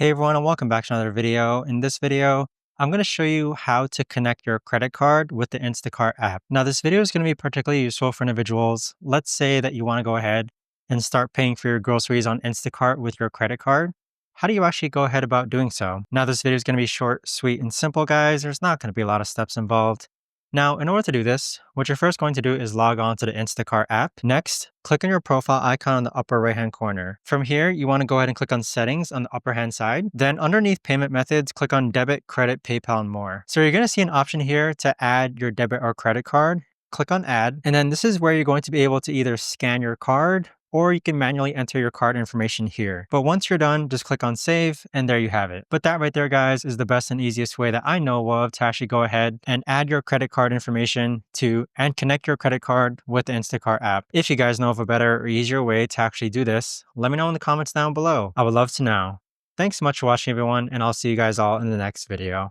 Hey everyone, and welcome back to another video. In this video, I'm going to show you how to connect your credit card with the Instacart app. Now, this video is going to be particularly useful for individuals. Let's say that you want to go ahead and start paying for your groceries on Instacart with your credit card. How do you actually go ahead about doing so? Now, this video is going to be short, sweet, and simple, guys. There's not going to be a lot of steps involved. Now, in order to do this, what you're first going to do is log on to the Instacart app. Next, click on your profile icon on the upper right-hand corner. From here, you want to go ahead and click on Settings on the upper hand side. Then underneath Payment Methods, click on Debit, Credit, PayPal, and more. So you're going to see an option here to add your debit or credit card. Click on Add, and then this is where you're going to be able to either scan your card or you can manually enter your card information here. But once you're done, just click on Save, and there you have it. But that right there, guys, is the best and easiest way that I know of to actually go ahead and add your credit card information to and connect your credit card with the Instacart app. If you guys know of a better or easier way to actually do this, let me know in the comments down below. I would love to know. Thanks so much for watching, everyone, and I'll see you guys all in the next video.